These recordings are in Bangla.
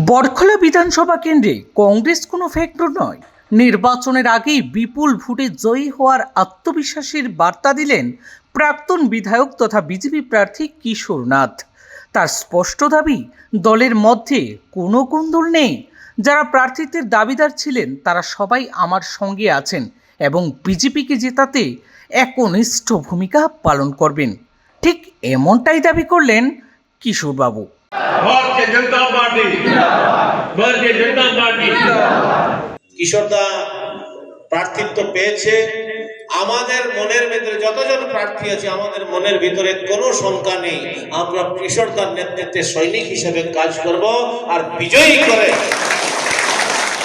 বরখলা বিধানসভা কেন্দ্রে কংগ্রেস কোনো ফ্যাক্টর নয়। নির্বাচনের আগেই বিপুল ভোটে জয়ী হওয়ার আত্মবিশ্বাসের বার্তা দিলেন প্রাক্তন বিধায়ক তথা বিজেপি প্রার্থী কিশোর নাথ। তার স্পষ্ট দাবি, দলের মধ্যে কোনো কোন্দল নেই। যারা প্রার্থিত্বের দাবিদার ছিলেন তারা সবাই আমার সঙ্গে আছেন এবং বিজেপিকে জেতাতে একনিষ্ঠ ভূমিকা পালন করবেন। ঠিক এমনটাই দাবি করলেন কিশোরবাবু। भारतीय जनता पार्टी কিশোরদা প্রার্থিত্ব পেয়েছে। আমাদের মনের ভিতরে যতজন প্রার্থী আছে, আমাদের মনের ভিতরে কোনো শঙ্কা নেই। আমরা কিশোরদার নেতৃত্বে সৈনিক হিসেবে কাজ করব আর বিজয়ী করে।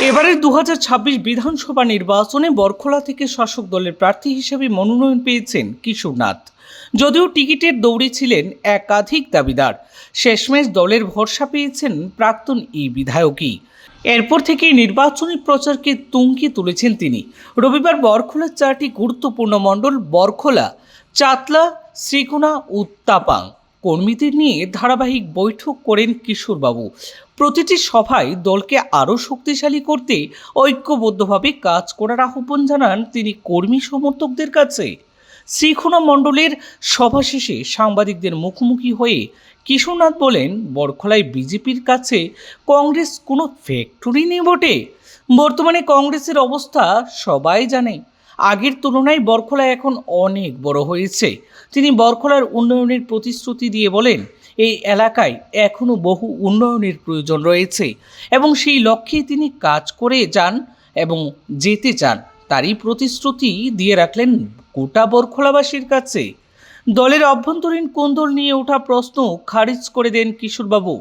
এবারের 2026 বিধানসভা নির্বাচনে বরখলা থেকে শাসক দলের প্রার্থী হিসেবে মনোনয়ন পেয়েছেন কিশোর নাথ। যদিও টিকিটের দৌড়ে ছিলেন একাধিক দাবিদার, শেষমেশ দলের ভরসা পেয়েছেন প্রাক্তন এই বিধায়কই। এরপর থেকে নির্বাচনী প্রচারকে তুঙ্গে তুলেছেন তিনি। রবিবার বরখলার 4টি গুরুত্বপূর্ণ মণ্ডল বরখলা, চাতলা, শ্রীকোনা ও তাপাং কর্মীদের নিয়ে ধারাবাহিক বৈঠক করেন কিশোরবাবু। প্রতিটি সভায় দলকে আরও শক্তিশালী করতে ঐক্যবদ্ধভাবে কাজ করার আহ্বান জানান তিনি কর্মী সমর্থকদের কাছে। শ্রীকোনা মণ্ডলের সভা শেষে সাংবাদিকদের মুখোমুখি হয়ে কিশোরনাথ বলেন, বরখলায় বিজেপির কাছে কংগ্রেস কোনো ফ্যাক্টরি নেই বটে। বর্তমানে কংগ্রেসের অবস্থা সবাই জানে। আগের তুলনায় বরখলা এখন অনেক বড় হয়েছে। তিনি বরখলার উন্নয়নের প্রতিশ্রুতি দিয়ে বলেন, এই এলাকায় এখনও বহু উন্নয়নের প্রয়োজন রয়েছে এবং সেই লক্ষ্যে তিনি কাজ করে যান এবং যেতে চান। তারই প্রতিশ্রুতি দিয়ে রাখলেন গোটা বরখলাবাসীর কাছে। দলের অভ্যন্তরীণ কোন্দল নিয়ে ওঠা প্রশ্ন খারিজ করে দেন কিশোরবাবু।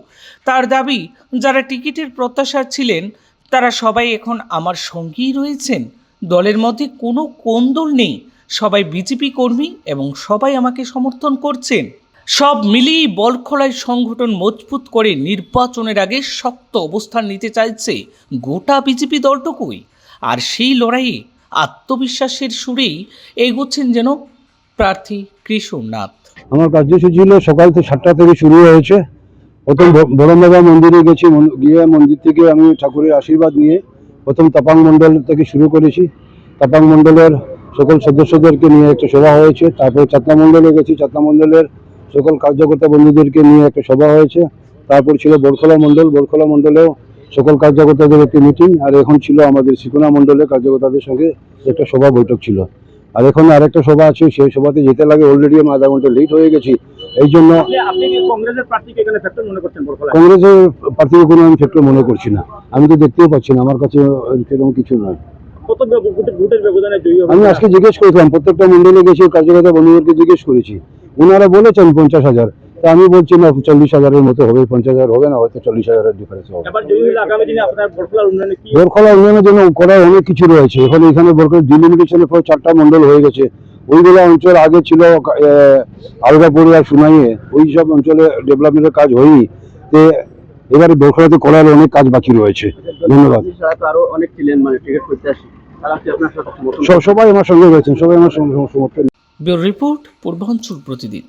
তার দাবি, যারা টিকিটের প্রত্যাশা ছিলেন তারা সবাই এখন আমার সঙ্গেই রয়েছেন। দলের মধ্যে কোনো কোন্দল নেই, সবাই বিজেপি কর্মী এবং সবাই আমাকে সমর্থন করছেন। সব মিলিয়ে বরখলায় সংগঠন মজবুত করে নির্বাচনের আগে শক্ত অবস্থান নিতে চাইছে গোটা বিজেপি দলটুকুই। আর সেই লড়াইয়ে আত্মবিশ্বাসের সুরেই এগোচ্ছেন যেন প্রার্থী কিশোর নাথ। আমার কার্যসূচি ছিল সকাল থেকে 7টা থেকে শুরু হয়েছে। প্রথম বরমবাবা মন্দিরে গেছি, গিয়ে মন্দির থেকে আমি ঠাকুরের আশীর্বাদ নিয়ে প্রথম তাপাং মণ্ডল থেকে শুরু করেছি। তাপাং মণ্ডলের সকল সদস্যদেরকে নিয়ে একটা সভা হয়েছে। তারপরে চাতলা মণ্ডলে গেছি, চাতলা মণ্ডলের সকল কার্যকর্তা বন্ধুদেরকে নিয়ে একটা সভা হয়েছে। তারপর ছিল বরখলা মণ্ডল, বরখলা মণ্ডলেও সকল কার্যকর্তাদের একটি মিটিং। আর এখন ছিল আমাদের শ্রীকোনা মণ্ডলের কার্যকর্তাদের সঙ্গে একটা সভা বৈঠক ছিল। আর এখন আরেকটা সভা আছে, সেই সভাতে যেতে লাগে। অলরেডি আমি আধা ঘন্টা লেট হয়ে গেছি। এই জন্য কংগ্রেসের প্রার্থীকে কোনো আমি ফ্যাক্টর মনে করছি না। আমি তো দেখতেও পাচ্ছি না, আমার কাছে সেরকম কিছু নয়। আমি আজকে জিজ্ঞেস করেছিলাম, প্রত্যেকটা মন্ডলে গেছি, কার্যকর্তা বন্ধুদেরকে জিজ্ঞেস করেছি। ওনারা বলেছেন 50,000, তা আমি বলছি না 40,000-এর মতো হবে। 50,000 হবে না, হয়তো 40,000-এর ডিফারেন্স হবে। বরখলা উন্নয়নের জন্য করার অনেক কিছু রয়েছে। এখন এখানে বরখলা ডিলিমিটেশনের পর 4টা মন্ডল হয়ে গেছে। ওইগুলো অঞ্চল আগে ছিল আলগাপুরে আর সুনাইয়ে, ওই সব অঞ্চলে ডেভেলপমেন্টের কাজ হয়নি। তো এবারে বরখলাতে করার অনেক কাজ বাকি রয়েছে। ধন্যবাদ। সবাই আমার সঙ্গে রয়েছেন, সবাই আমার সমর্থন। ব্যুরো রিপোর্ট, পূর্বাঞ্চল প্রতিদিন।